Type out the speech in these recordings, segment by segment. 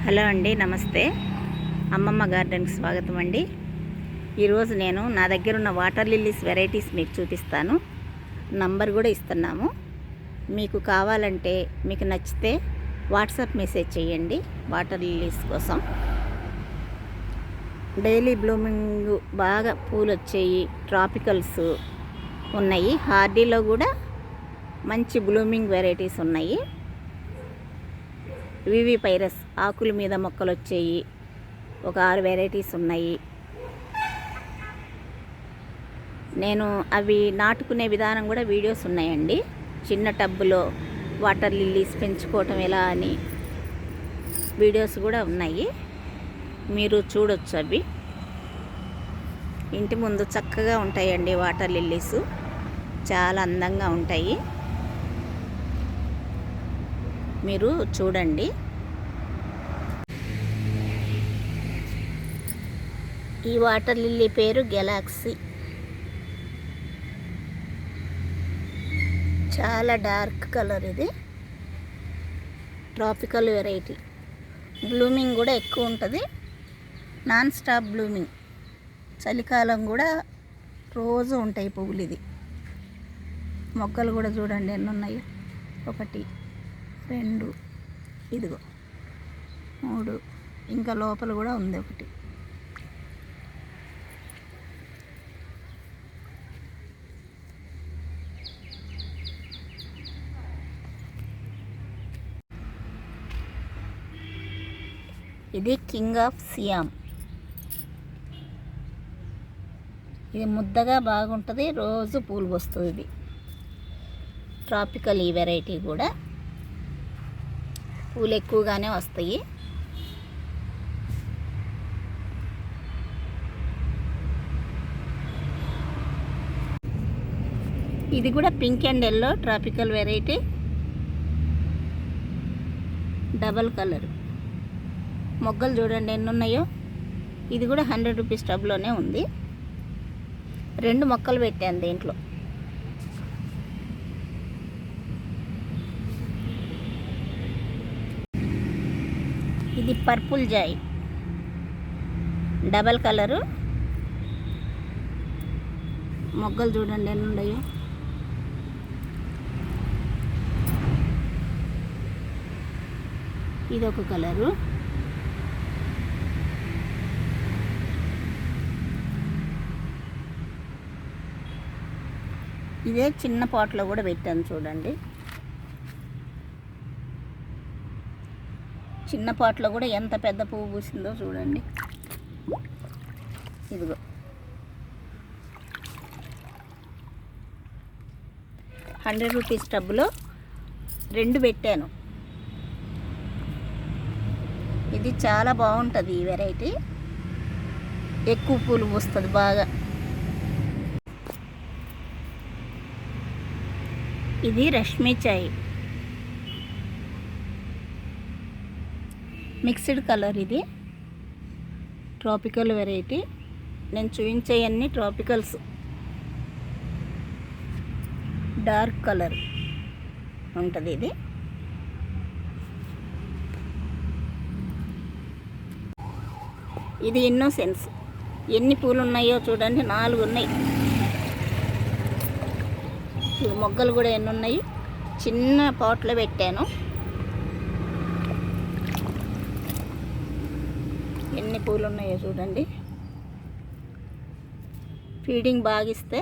Hello అండి, నమస్తే. అమ్మమ్మ గార్డెన్కి స్వాగతం అండి. ఈరోజు నేను నా దగ్గర ఉన్న వాటర్ లిల్లీస్ వెరైటీస్ మీకు చూపిస్తాను. నంబర్ కూడా ఇస్తున్నాము. మీకు కావాలంటే, మీకు నచ్చితే వాట్సాప్ మెసేజ్ చేయండి. వాటర్ లిల్లీస్ కోసం డైలీ బ్లూమింగ్ బాగా పూలు వచ్చేయి ట్రాపికల్స్ ఉన్నాయి. హార్డీలో కూడా మంచి బ్లూమింగ్ వెరైటీస్ ఉన్నాయి. వివి పైరస్ ఆకుల మీద మొక్కలు వచ్చేయి ఒక 6 వెరైటీస్ ఉన్నాయి. నేను అవి నాటుకునే విధానం కూడా వీడియోస్ ఉన్నాయండి. చిన్న టబ్బులో వాటర్ లిల్లీస్ పెంచుకోవటం ఎలా అని వీడియోస్ కూడా ఉన్నాయి, మీరు చూడొచ్చు. అవి ఇంటి ముందు చక్కగా ఉంటాయండి. వాటర్ లిల్లీస్ చాలా అందంగా ఉంటాయి, మీరు చూడండి. ఈ వాటర్ లిల్లీ పేరు గెలాక్సీ. చాలా డార్క్ కలర్, ఇది ట్రాపికల్ వెరైటీ. బ్లూమింగ్ కూడా ఎక్కువ ఉంటుంది, నాన్ స్టాప్ బ్లూమింగ్. చలికాలం కూడా రోజు ఉంటాయి పువ్వులు. ఇది మొక్కలు కూడా చూడండి ఎన్ని ఉన్నాయి. 1 2 ఇదిగో 3, ఇంకా లోపల కూడా ఉంది 1. ఇది కింగ్ ఆఫ్ సియామ్. ఇది ముద్దగా బాగుంటుంది, రోజు పూలు వస్తుంది. ఇది ట్రాపికల్ ఈ వెరైటీ కూడా పూలు ఎక్కువగానే వస్తాయి. ఇది కూడా pink and yellow tropical variety, double colour. మొగ్గలు చూడండి ఎన్ని ఉన్నాయో. ఇది కూడా 100 రూపీస్ టబ్లోనే ఉంది. 2 మొక్కలు పెట్టాను దీంట్లో. ఇది పర్పుల్ జాయ్, డబల్ కలరు. మొగ్గలు చూడండి ఎన్ని ఉన్నాయో. ఇదొక కలరు. ఇదే చిన్న పాట్లో కూడా పెట్టాను చూడండి. చిన్న పాట్లో కూడా ఎంత పెద్ద పువ్వు పూసిందో చూడండి. ఇదిగో 100 రూపీస్ టబ్లో 2 పెట్టాను. ఇది చాలా బాగుంటుంది ఈ వెరైటీ, ఎక్కువ పూలు పూస్తుంది బాగా. ఇది రష్మి చాయ్, మిక్స్డ్ కలర్. ఇది ట్రాపికల్ వెరైటీ. నేను చూపించేవన్నీ ట్రాపికల్స్. డార్క్ కలర్ ఉంటుంది ఇది. ఇది ఇన్నోసెన్స్. ఎన్ని పూలు ఉన్నాయో చూడండి, 4 ఉన్నాయి. మొగ్గలు కూడా ఎన్ని ఉన్నాయి. చిన్న పాట్లో పెట్టాను. ఎన్ని పూలు ఉన్నాయో చూడండి. ఫీడింగ్ బాగా ఇస్తే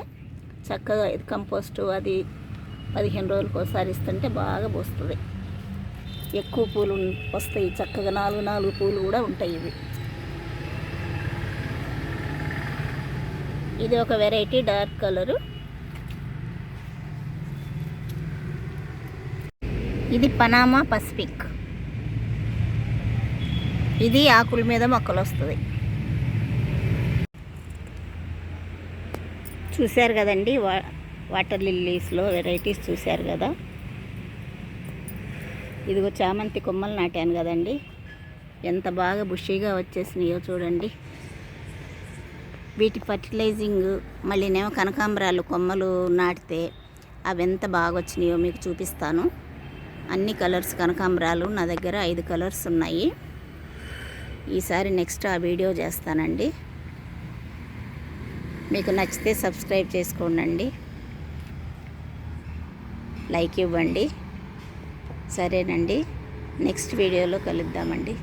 చక్కగా ఇది కంపోస్ట్ అది 15 రోజులకు ఒకసారి ఇస్తుంటే బాగా పోస్తుంది. ఎక్కువ పూలు వస్తాయి చక్కగా. 4 పూలు కూడా ఉంటాయి ఇవి. ఇది ఒక వెరైటీ డార్క్ కలరు. ఇది పనామా పసిఫిక్. ఇది ఆకుల మీద మొక్కలు వస్తుంది. చూశారు కదండి, వాటర్ లిల్లీస్లో వెరైటీస్ చూశారు కదా. ఇదిగో చామంతి కొమ్మలు నాటాను కదండి, ఎంత బాగా బుషీగా వచ్చేసినాయో చూడండి. వీటి ఫర్టిలైజింగ్ మళ్ళీనేమో కనకాంబరాలు కొమ్మలు నాటితే అవి ఎంత బాగా వచ్చినాయో మీకు చూపిస్తాను. అన్ని కలర్స్ కనకాంబరాలు నా దగ్గర 5 కలర్స్ ఉన్నాయి. ఈసారి నెక్స్ట్ ఆ వీడియో చేస్తానండి. మీకు నచ్చితే సబ్స్క్రైబ్ చేసుకోండి, లైక్ ఇవ్వండి. సరేనండి, నెక్స్ట్ వీడియోలో కలుద్దామండి.